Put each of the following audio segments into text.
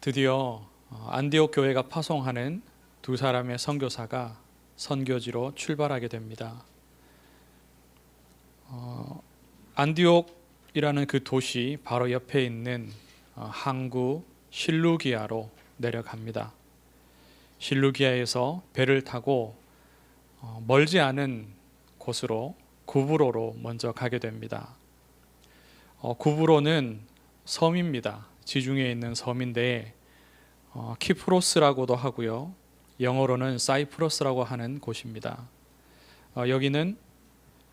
드디어 안디옥 교회가 파송하는 두 사람의 선교사가 선교지로 출발하게 됩니다. 안디옥이라는 그 도시 바로 옆에 있는 항구 실루기아로 내려갑니다. 실루기아에서 배를 타고 멀지 않은 곳으로 구브로로 먼저 가게 됩니다. 구브로는 섬입니다. 지중해에 있는 섬인데 키프로스라고도 하고요. 영어로는 사이프러스라고 하는 곳입니다. 여기는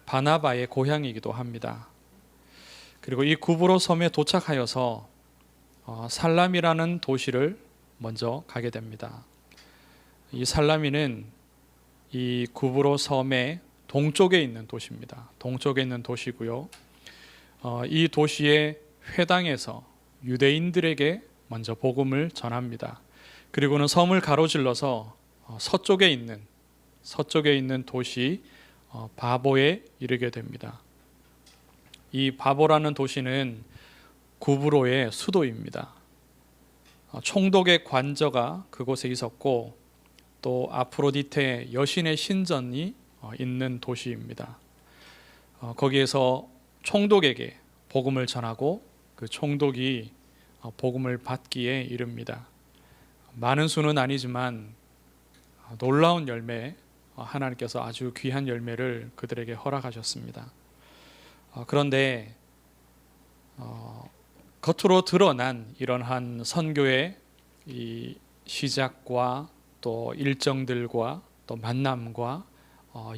바나바의 고향이기도 합니다. 그리고 이 구브로 섬에 도착하여서 살라미라는 도시를 먼저 가게 됩니다. 이 살라미는 이 구브로 섬의 동쪽에 있는 도시입니다. 동쪽에 있는 도시고요. 이 도시의 회당에서 유대인들에게 먼저 복음을 전합니다. 그리고는 섬을 가로질러서 서쪽에 있는 도시 바보에 이르게 됩니다. 이 바보라는 도시는 구브로의 수도입니다. 총독의 관저가 그곳에 있었고 또 아프로디테 여신의 신전이 있는 도시입니다. 거기에서 총독에게 복음을 전하고 그 총독이 복음을 받기에 이릅니다. 많은 수는 아니지만 놀라운 열매, 하나님께서 아주 귀한 열매를 그들에게 허락하셨습니다. 그런데 겉으로 드러난 이러한 선교의 이 시작과 또 일정들과 또 만남과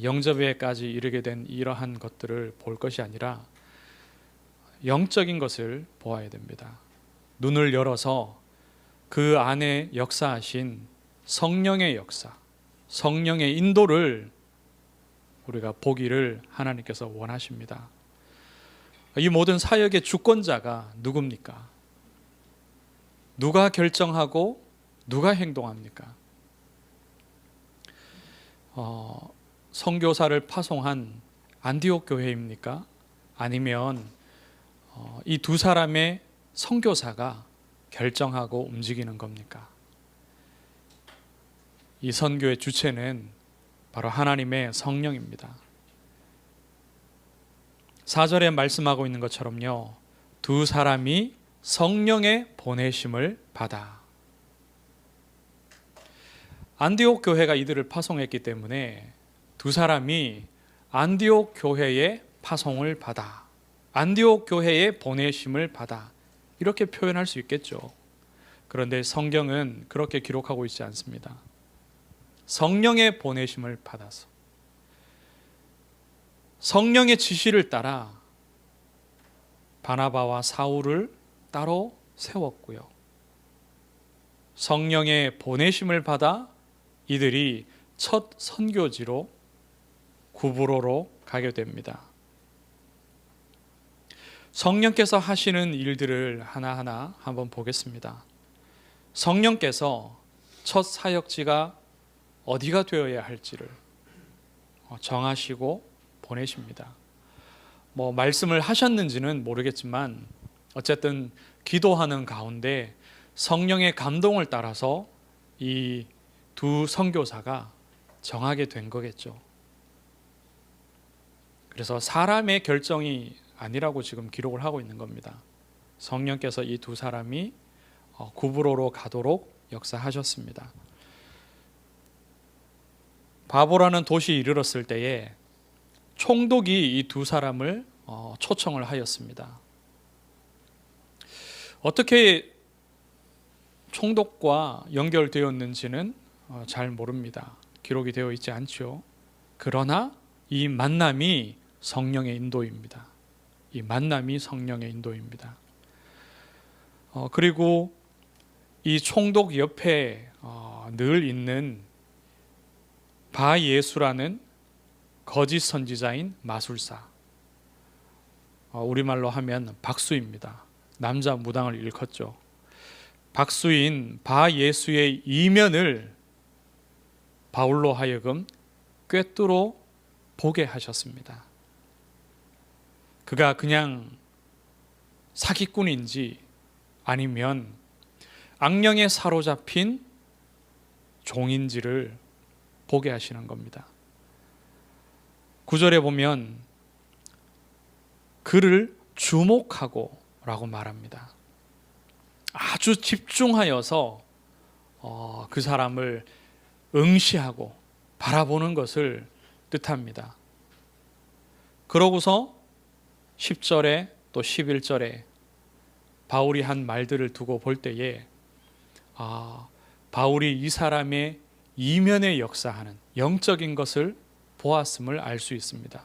영접회까지 이르게 된 이러한 것들을 볼 것이 아니라 영적인 것을 보아야 됩니다. 눈을 열어서 그 안에 역사하신 성령의 역사, 성령의 인도를 우리가 보기를 하나님께서 원하십니다. 이 모든 사역의 주권자가 누굽니까? 누가 결정하고 누가 행동합니까? 선교사를 파송한 안디옥 교회입니까? 아니면 이 두 사람의 선교사가 결정하고 움직이는 겁니까? 이 선교의 주체는 바로 하나님의 성령입니다. 4절에 말씀하고 있는 것처럼요, 두 사람이 성령의 보내심을 받아. 안디옥 교회가 이들을 파송했기 때문에 두 사람이 안디옥 교회의 파송을 받아, 안디옥 교회의 보내심을 받아, 이렇게 표현할 수 있겠죠. 그런데 성경은 그렇게 기록하고 있지 않습니다. 성령의 보내심을 받아서 성령의 지시를 따라 바나바와 사울을 따로 세웠고요. 성령의 보내심을 받아 이들이 첫 선교지로 구브로로 가게 됩니다. 성령께서 하시는 일들을 하나하나 한번 보겠습니다. 성령께서 첫 사역지가 어디가 되어야 할지를 정하시고 보내십니다. 말씀을 하셨는지는 모르겠지만 어쨌든 기도하는 가운데 성령의 감동을 따라서 이 두 선교사가 정하게 된 거겠죠. 그래서 사람의 결정이 아니라고 지금 기록을 하고 있는 겁니다. 성령께서 이 두 사람이 구브로로 가도록 역사하셨습니다. 바보라는 도시에 이르렀을 때에 총독이 이 두 사람을 초청을 하였습니다. 어떻게 총독과 연결되었는지는 잘 모릅니다. 기록이 되어 있지 않죠. 그러나 이 만남이 성령의 인도입니다. 이 만남이 성령의 인도입니다. 그리고 이 총독 옆에 늘 있는 바예수라는 거짓 선지자인 마술사, 우리말로 하면 박수입니다. 남자 무당을 일컫죠. 박수인 바예수의 이면을 바울로 하여금 꿰뚫어 보게 하셨습니다. 그가 그냥 사기꾼인지 아니면 악령에 사로잡힌 종인지를 보게 하시는 겁니다. 9절에 보면 그를 주목하고 라고 말합니다. 아주 집중하여서 그 사람을 응시하고 바라보는 것을 뜻합니다. 그러고서 10절에 또 11절에 바울이 한 말들을 두고 볼 때에 바울이 이 사람의 이면에 역사하는 영적인 것을 보았음을 알 수 있습니다.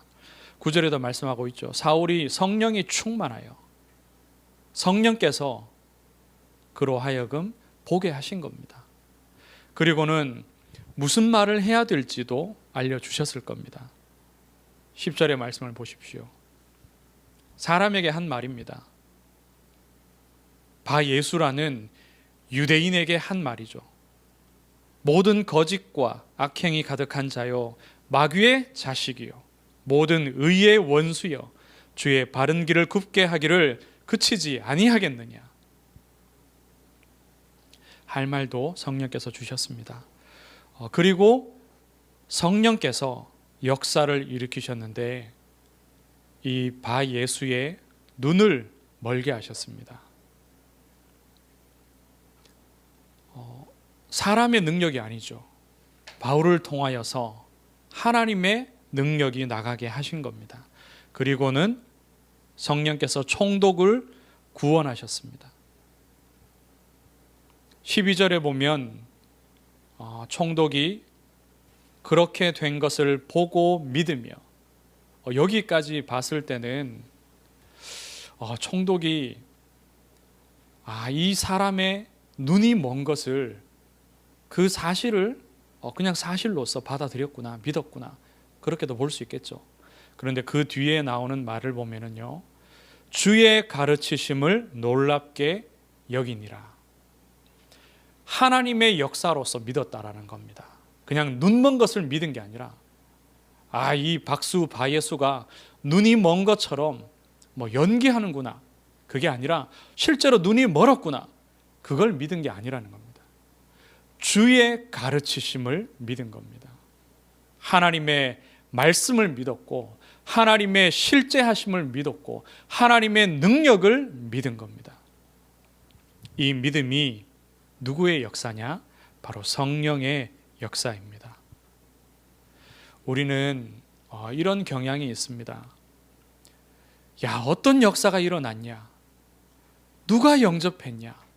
9절에도 말씀하고 있죠. 사울이 성령이 충만하여 성령께서 그로 하여금 보게 하신 겁니다. 그리고는 무슨 말을 해야 될지도 알려주셨을 겁니다. 10절의 말씀을 보십시오. 사람에게 한 말입니다. 바 예수라는 유대인에게 한 말이죠. 모든 거짓과 악행이 가득한 자요 마귀의 자식이요 모든 의의 원수여 주의 바른 길을 굽게 하기를 그치지 아니하겠느냐. 할 말도 성령께서 주셨습니다. 그리고 성령께서 역사를 일으키셨는데 이 바 예수의 눈을 멀게 하셨습니다. 사람의 능력이 아니죠. 바울을 통하여서 하나님의 능력이 나가게 하신 겁니다. 그리고는 성령께서 총독을 구원하셨습니다. 12절에 보면 총독이 그렇게 된 것을 보고 믿으며 여기까지 봤을 때는 총독이 이 사람의 눈이 먼 것을 그 사실을 그냥 사실로서 받아들였구나, 믿었구나 그렇게도 볼 수 있겠죠. 그런데 그 뒤에 나오는 말을 보면은요, 주의 가르치심을 놀랍게 여기니라. 하나님의 역사로서 믿었다라는 겁니다. 그냥 눈먼 것을 믿은 게 아니라 이 박수 바예수가 눈이 먼 것처럼 연기하는구나, 그게 아니라 실제로 눈이 멀었구나, 그걸 믿은 게 아니라는 겁니다. 주의 가르치심을 믿은 겁니다. 하나님의 말씀을 믿었고 하나님의 실제하심을 믿었고 하나님의 능력을 믿은 겁니다. 이 믿음이 누구의 역사냐? 바로 성령의 역사입니다. 우리는 이런 경향이 있습니다. 어떤 역사가 일어났냐? 누가 영접했냐?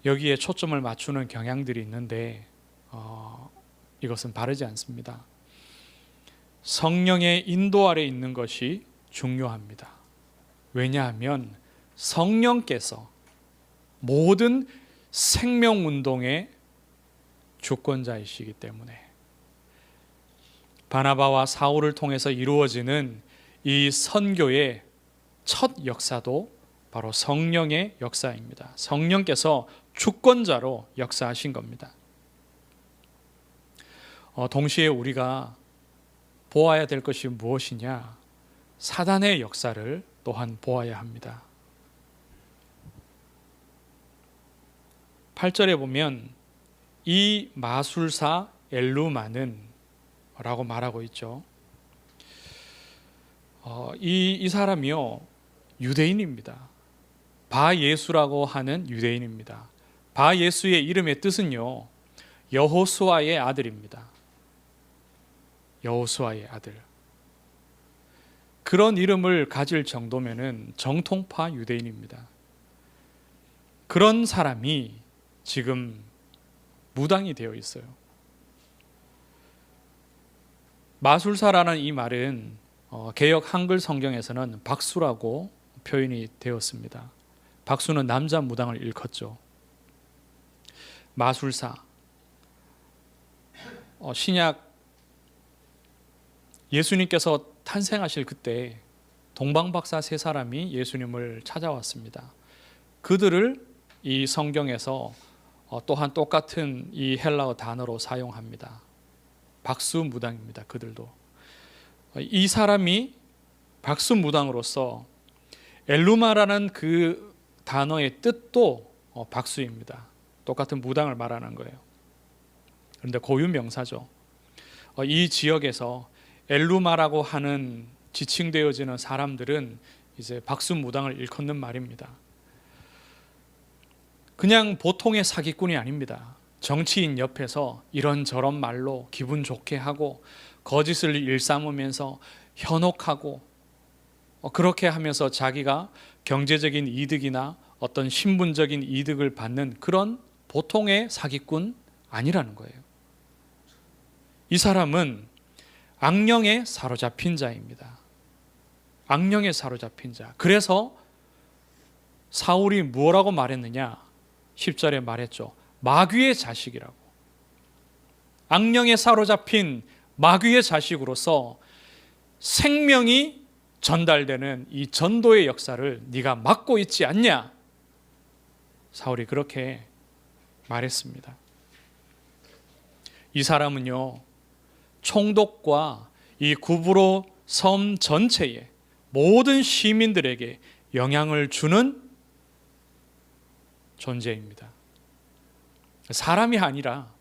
여기에 초점을 맞추는 경향들이 있는데 이것은 바르지 않습니다. 성령의 인도 아래 있는 것이 중요합니다. 왜냐하면 성령께서 모든 생명운동의 주권자이시기 때문에 바나바와 사울을 통해서 이루어지는 이 선교의 첫 역사도 바로 성령의 역사입니다. 성령께서 주권자로 역사하신 겁니다. 동시에 우리가 보아야 될 것이 무엇이냐? 사단의 역사를 또한 보아야 합니다. 8절에 보면 이 마술사 엘루마는 라고 말하고 있죠. 이 사람이요 유대인입니다. 바 예수라고 하는 유대인입니다. 바 예수의 이름의 뜻은요 여호수아의 아들입니다. 여호수아의 아들. 그런 이름을 가질 정도면은 정통파 유대인입니다. 그런 사람이 지금 무당이 되어 있어요. 마술사라는 이 말은 개역 한글 성경에서는 박수라고 표현이 되었습니다. 박수는 남자 무당을 일컫죠. 마술사. 신약 예수님께서 탄생하실 그때 동방박사 세 사람이 예수님을 찾아왔습니다. 그들을 이 성경에서 또한 똑같은 이 헬라어 단어로 사용합니다. 박수무당입니다. 그들도. 이 사람이 박수무당으로서 엘루마라는 그 단어의 뜻도 박수입니다. 똑같은 무당을 말하는 거예요. 그런데 고유명사죠. 이 지역에서 엘루마라고 하는 지칭되어지는 사람들은 이제 박수무당을 일컫는 말입니다. 그냥 보통의 사기꾼이 아닙니다. 정치인 옆에서 이런저런 말로 기분 좋게 하고 거짓을 일삼으면서 현혹하고 그렇게 하면서 자기가 경제적인 이득이나 어떤 신분적인 이득을 받는 그런 보통의 사기꾼 아니라는 거예요. 이 사람은 악령에 사로잡힌 자입니다. 악령에 사로잡힌 자. 그래서 사울이 뭐라고 말했느냐? 10절에 말했죠. 마귀의 자식이라고. 악령에 사로잡힌 마귀의 자식으로서 생명이 전달되는 이 전도의 역사를 네가 막고 있지 않냐? 사울이 그렇게 말했습니다. 이 사람은요, 총독과 이 구브로 섬 전체에 모든 시민들에게 영향을 주는 존재입니다. 사람이 아니라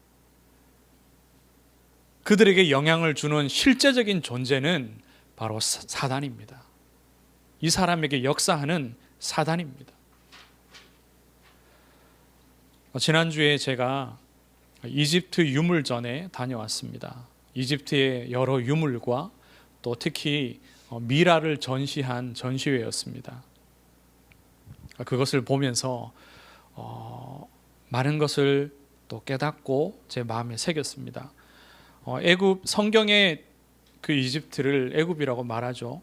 그들에게 영향을 주는 실제적인 존재는 바로 사단입니다. 이 사람에게 역사하는 사단입니다. 지난주에 제가 이집트 유물전에 다녀왔습니다. 이집트의 여러 유물과 또 특히 미라를 전시한 전시회였습니다. 그것을 보면서 많은 것을 또 깨닫고 제 마음에 새겼습니다. 애굽 성경의 그 이집트를 애굽이라고 말하죠.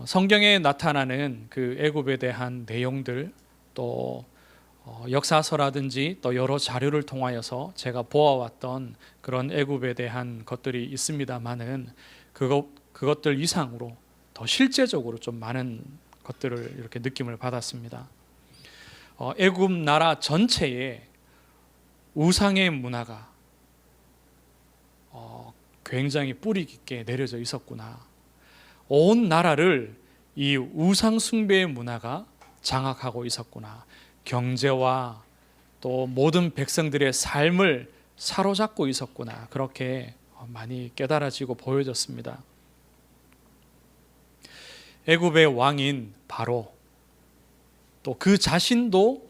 성경에 나타나는 그 애굽에 대한 내용들 또 역사서라든지 또 여러 자료를 통하여서 제가 보아왔던 그런 애굽에 대한 것들이 있습니다만은 그것들 이상으로 더 실제적으로 좀 많은 것들을 이렇게 느낌을 받았습니다. 애굽 나라 전체에 우상의 문화가 굉장히 뿌리 깊게 내려져 있었구나. 온 나라를 이 우상 숭배의 문화가 장악하고 있었구나. 경제와 또 모든 백성들의 삶을 사로잡고 있었구나. 그렇게 많이 깨달아지고 보여졌습니다. 애굽의 왕인 바로 또 그 자신도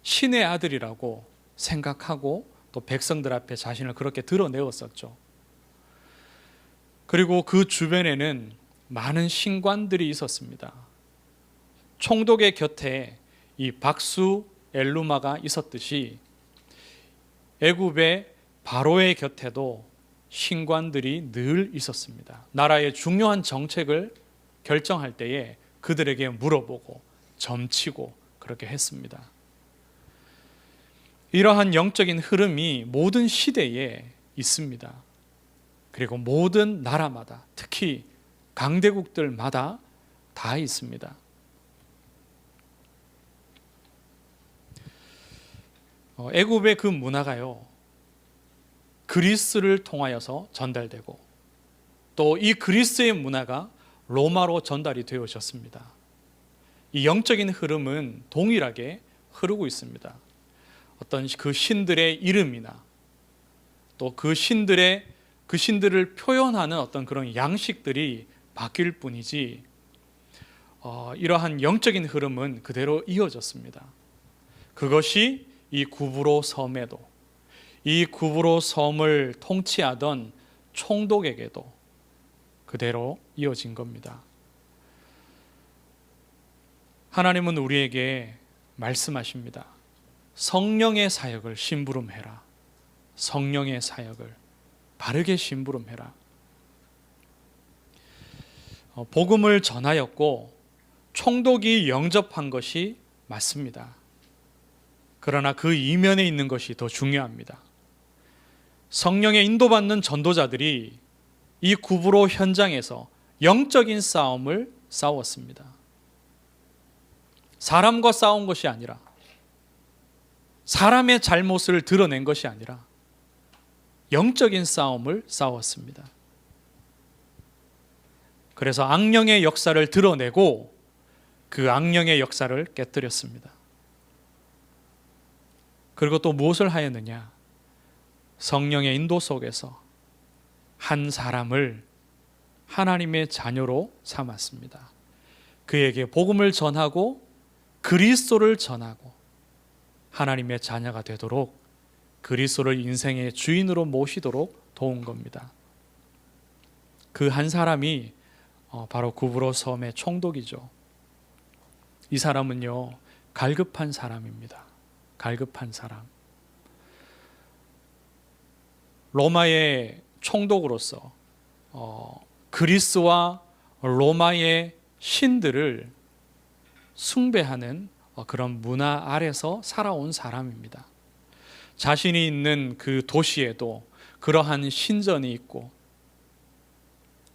신의 아들이라고 생각하고 또 백성들 앞에 자신을 그렇게 드러내었었죠. 그리고 그 주변에는 많은 신관들이 있었습니다. 총독의 곁에 이 박수 엘루마가 있었듯이 애굽의 바로의 곁에도 신관들이 늘 있었습니다. 나라의 중요한 정책을 결정할 때에 그들에게 물어보고 점치고 그렇게 했습니다. 이러한 영적인 흐름이 모든 시대에 있습니다. 그리고 모든 나라마다 특히 강대국들마다 다 있습니다. 애굽의 그 문화가요, 그리스를 통하여서 전달되고 또 이 그리스의 문화가 로마로 전달이 되어졌습니다. 이 영적인 흐름은 동일하게 흐르고 있습니다. 어떤 그 신들의 이름이나 또 그 신들을 표현하는 어떤 그런 양식들이 바뀔 뿐이지 이러한 영적인 흐름은 그대로 이어졌습니다. 그것이 이 구브로 섬에도, 이 구브로 섬을 통치하던 총독에게도 그대로 이어진 겁니다. 하나님은 우리에게 말씀하십니다. 성령의 사역을 심부름해라. 성령의 사역을 바르게 심부름해라. 복음을 전하였고 총독이 영접한 것이 맞습니다. 그러나 그 이면에 있는 것이 더 중요합니다. 성령의 인도받는 전도자들이 이 구브로 현장에서 영적인 싸움을 싸웠습니다. 사람과 싸운 것이 아니라, 사람의 잘못을 드러낸 것이 아니라 영적인 싸움을 싸웠습니다. 그래서 악령의 역사를 드러내고 그 악령의 역사를 깨뜨렸습니다. 그리고 또 무엇을 하였느냐? 성령의 인도 속에서 한 사람을 하나님의 자녀로 삼았습니다. 그에게 복음을 전하고 그리스도를 전하고 하나님의 자녀가 되도록 그리스도를 인생의 주인으로 모시도록 도운 겁니다. 그 한 사람이 바로 구브로 섬의 총독이죠. 이 사람은요, 갈급한 사람입니다. 갈급한 사람. 로마의 총독으로서 그리스와 로마의 신들을 숭배하는 그런 문화 아래서 살아온 사람입니다. 자신이 있는 그 도시에도 그러한 신전이 있고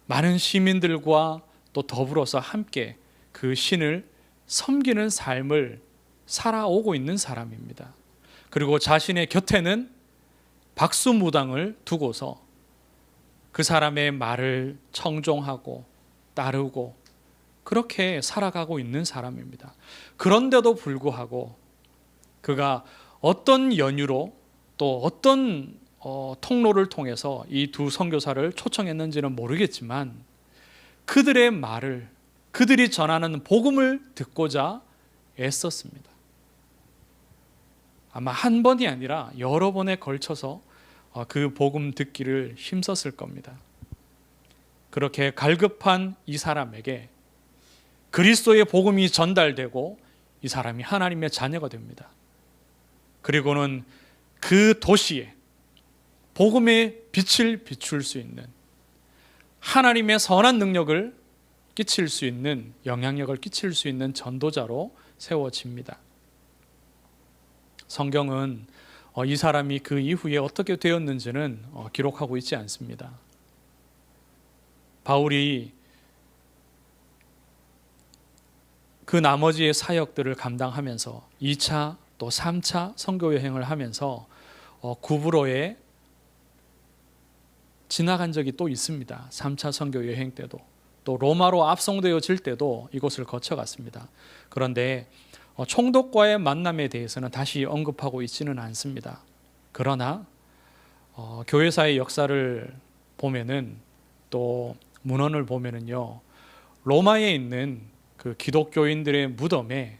많은 시민들과 또 더불어서 함께 그 신을 섬기는 삶을 살아오고 있는 사람입니다. 그리고 자신의 곁에는 박수무당을 두고서 그 사람의 말을 청종하고 따르고 그렇게 살아가고 있는 사람입니다. 그런데도 불구하고 그가 어떤 연유로 또 어떤 통로를 통해서 이 두 선교사를 초청했는지는 모르겠지만 그들의 말을, 그들이 전하는 복음을 듣고자 애썼습니다. 아마 한 번이 아니라 여러 번에 걸쳐서 그 복음 듣기를 힘썼을 겁니다. 그렇게 갈급한 이 사람에게 그리스도의 복음이 전달되고 이 사람이 하나님의 자녀가 됩니다. 그리고는 그 도시에 복음의 빛을 비출 수 있는, 하나님의 선한 능력을 끼칠 수 있는, 영향력을 끼칠 수 있는 전도자로 세워집니다. 성경은 이 사람이 그 이후에 어떻게 되었는지는 기록하고 있지 않습니다. 바울이 그 나머지의 사역들을 감당하면서 2차 또 3차 선교 여행을 하면서 구브로에 지나간 적이 또 있습니다. 3차 선교 여행 때도, 또 로마로 압송되어질 때도 이곳을 거쳐갔습니다. 그런데 총독과의 만남에 대해서는 다시 언급하고 있지는 않습니다. 그러나 교회사의 역사를 보면은, 또 문헌을 보면은요, 로마에 있는 그 기독교인들의 무덤에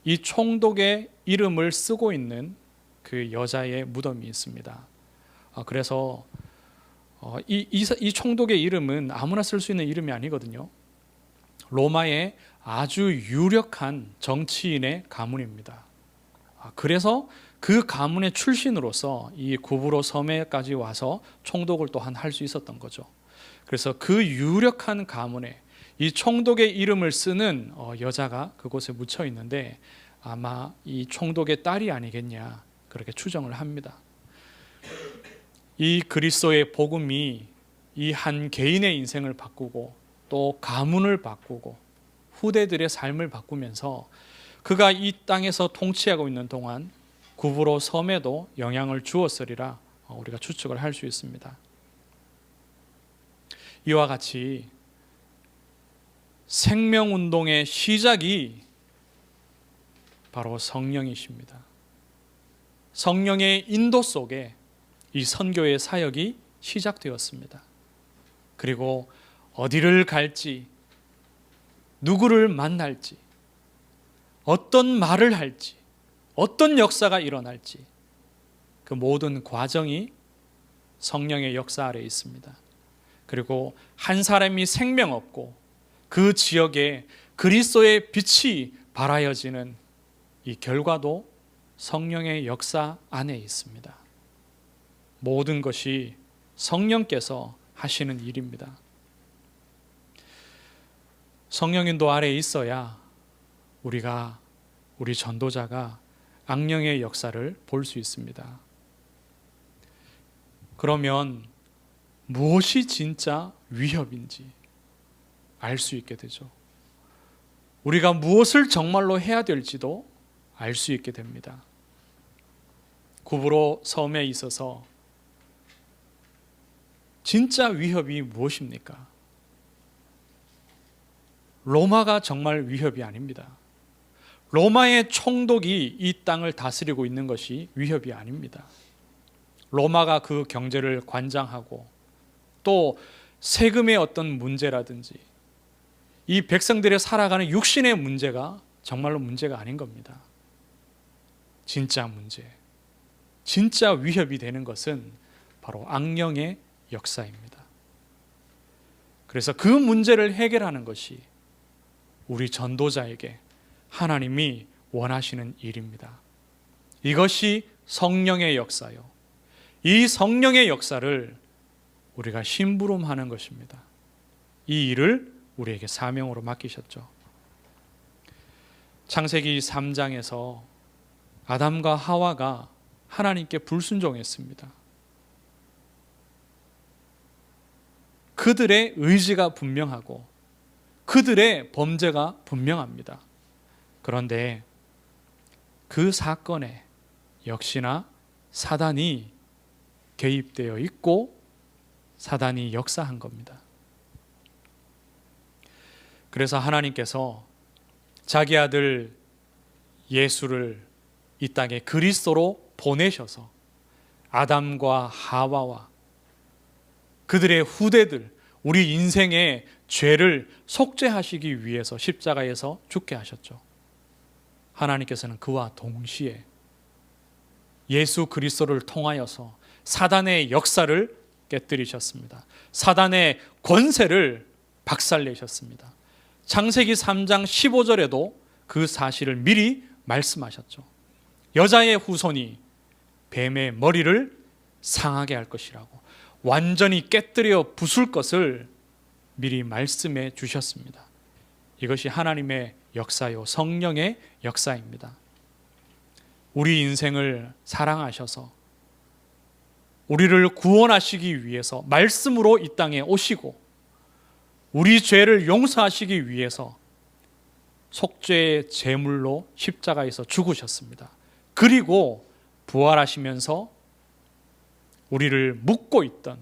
이 총독의 이름을 쓰고 있는 그 여자의 무덤이 있습니다. 그래서 이 총독의 이름은 아무나 쓸 수 있는 이름이 아니거든요. 로마의 아주 유력한 정치인의 가문입니다. 그래서 그 가문의 출신으로서 이 구브로 섬에까지 와서 총독을 또한 할 수 있었던 거죠. 그래서 그 유력한 가문에 이 총독의 이름을 쓰는 여자가 그곳에 묻혀 있는데 아마 이 총독의 딸이 아니겠냐, 그렇게 추정을 합니다. 이 그리스도의 복음이 이 한 개인의 인생을 바꾸고 또 가문을 바꾸고 후대들의 삶을 바꾸면서 그가 이 땅에서 통치하고 있는 동안 구브로 섬에도 영향을 주었으리라 우리가 추측을 할 수 있습니다. 이와 같이 생명운동의 시작이 바로 성령이십니다. 성령의 인도 속에 이 선교의 사역이 시작되었습니다. 그리고 어디를 갈지, 누구를 만날지, 어떤 말을 할지, 어떤 역사가 일어날지, 그 모든 과정이 성령의 역사 아래에 있습니다. 그리고 한 사람이 생명 없고 그 지역에 그리스도의 빛이 발하여지는 이 결과도 성령의 역사 안에 있습니다. 모든 것이 성령께서 하시는 일입니다. 성령인도 아래에 있어야 우리 전도자가 악령의 역사를 볼 수 있습니다. 그러면 무엇이 진짜 위협인지 알 수 있게 되죠. 우리가 무엇을 정말로 해야 될지도 알 수 있게 됩니다. 구브로 섬에 있어서 진짜 위협이 무엇입니까? 로마가 정말 위협이 아닙니다. 로마의 총독이 이 땅을 다스리고 있는 것이 위협이 아닙니다. 로마가 그 경제를 관장하고 또 세금의 어떤 문제라든지 이 백성들의 살아가는 육신의 문제가 정말로 문제가 아닌 겁니다. 진짜 문제, 진짜 위협이 되는 것은 바로 악령의 역사입니다. 그래서 그 문제를 해결하는 것이 우리 전도자에게 하나님이 원하시는 일입니다. 이것이 성령의 역사요. 이 성령의 역사를 우리가 심부름하는 것입니다. 이 일을 우리에게 사명으로 맡기셨죠. 창세기 3장에서 아담과 하와가 하나님께 불순종했습니다. 그들의 의지가 분명하고 그들의 범죄가 분명합니다. 그런데 그 사건에 역시나 사단이 개입되어 있고 사단이 역사한 겁니다. 그래서 하나님께서 자기 아들 예수를 이 땅에 그리스도로 보내셔서 아담과 하와와 그들의 후대들, 우리 인생의 죄를 속죄하시기 위해서 십자가에서 죽게 하셨죠. 하나님께서는 그와 동시에 예수 그리스도를 통하여서 사단의 역사를 깨뜨리셨습니다. 사단의 권세를 박살내셨습니다. 창세기 3장 15절에도 그 사실을 미리 말씀하셨죠. 여자의 후손이 뱀의 머리를 상하게 할 것이라고, 완전히 깨뜨려 부술 것을 미리 말씀해 주셨습니다. 이것이 하나님의 역사요, 성령의 역사입니다. 우리 인생을 사랑하셔서 우리를 구원하시기 위해서 말씀으로 이 땅에 오시고 우리 죄를 용서하시기 위해서 속죄의 제물로 십자가에서 죽으셨습니다. 그리고 부활하시면서 우리를 묶고 있던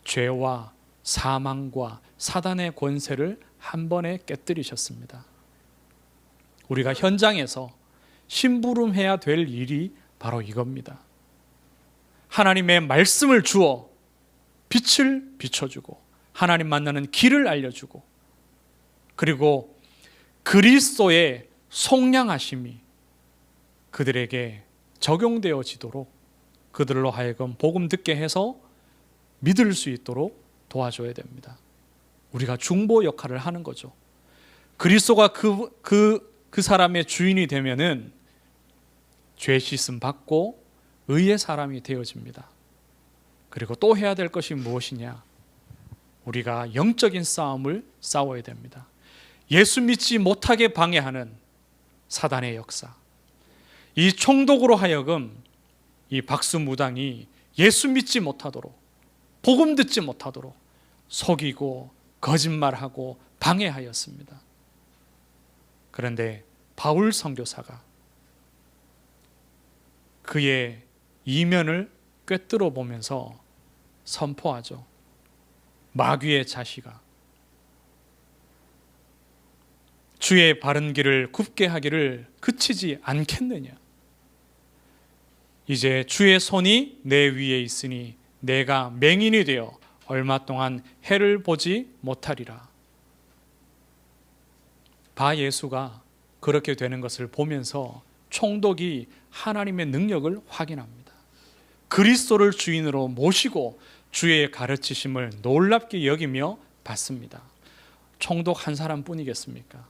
죄와 사망과 사단의 권세를 한 번에 깨뜨리셨습니다. 우리가 현장에서 심부름해야 될 일이 바로 이겁니다. 하나님의 말씀을 주어 빛을 비춰주고 하나님 만나는 길을 알려주고 그리고 그리스도의 속량하심이 그들에게 적용되어지도록 그들로 하여금 복음 듣게 해서 믿을 수 있도록 도와줘야 됩니다. 우리가 중보 역할을 하는 거죠. 그리스도가 그 사람의 주인이 되면은 죄 씻음 받고 의의 사람이 되어집니다. 그리고 또 해야 될 것이 무엇이냐? 우리가 영적인 싸움을 싸워야 됩니다. 예수 믿지 못하게 방해하는 사단의 역사, 이 총독으로 하여금 이 박수무당이 예수 믿지 못하도록, 복음 듣지 못하도록 속이고 거짓말하고 방해하였습니다. 그런데 바울 선교사가 그의 이면을 꿰뚫어 보면서 선포하죠. 마귀의 자식아, 주의 바른 길을 굽게 하기를 그치지 않겠느냐? 이제 주의 손이 내 위에 있으니 내가 맹인이 되어 얼마 동안 해를 보지 못하리라. 바 예수가 그렇게 되는 것을 보면서 총독이 하나님의 능력을 확인합니다. 그리스도를 주인으로 모시고 주의 가르치심을 놀랍게 여기며 받습니다. 총독 한 사람뿐이겠습니까?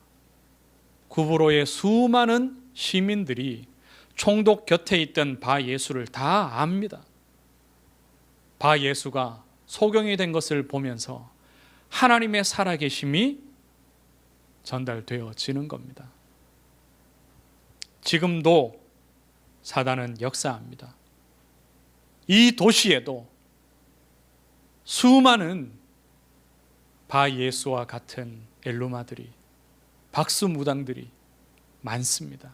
구브로의 수많은 시민들이 총독 곁에 있던 바 예수를 다 압니다. 바 예수가 소경이 된 것을 보면서 하나님의 살아계심이 전달되어지는 겁니다. 지금도 사단은 역사합니다. 이 도시에도 수많은 바 예수와 같은 엘루마들이, 박수무당들이 많습니다.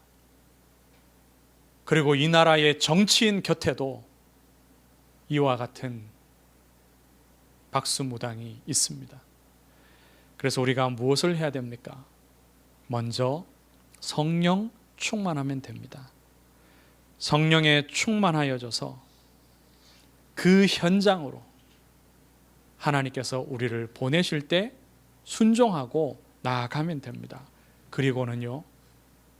그리고 이 나라의 정치인 곁에도 이와 같은 박수무당이 있습니다. 그래서 우리가 무엇을 해야 됩니까? 먼저 성령 충만하면 됩니다. 성령에 충만하여져서 그 현장으로 하나님께서 우리를 보내실 때 순종하고 나아가면 됩니다. 그리고는요,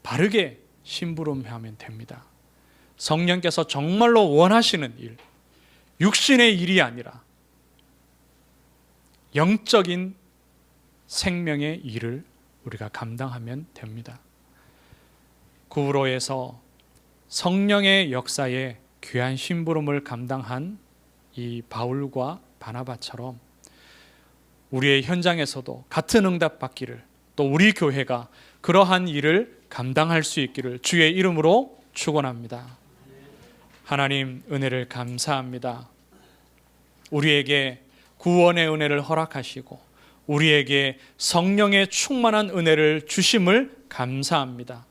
바르게 심부름하면 됩니다. 성령께서 정말로 원하시는 일, 육신의 일이 아니라 영적인 생명의 일을 우리가 감당하면 됩니다. 구브로에서 성령의 역사에 귀한 심부름을 감당한 이 바울과 바나바처럼 우리의 현장에서도 같은 응답 받기를, 또 우리 교회가 그러한 일을 감당할 수 있기를 주의 이름으로 축원합니다. 하나님, 은혜를 감사합니다. 우리에게 구원의 은혜를 허락하시고 우리에게 성령의 충만한 은혜를 주심을 감사합니다.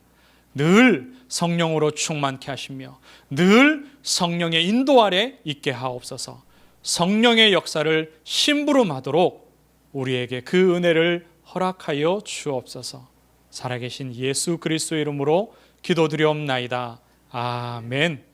늘 성령으로 충만케 하시며 늘 성령의 인도 아래 있게 하옵소서. 성령의 역사를 심부름하도록 우리에게 그 은혜를 허락하여 주옵소서. 살아계신 예수 그리스도의 이름으로 기도드리옵나이다. 아멘.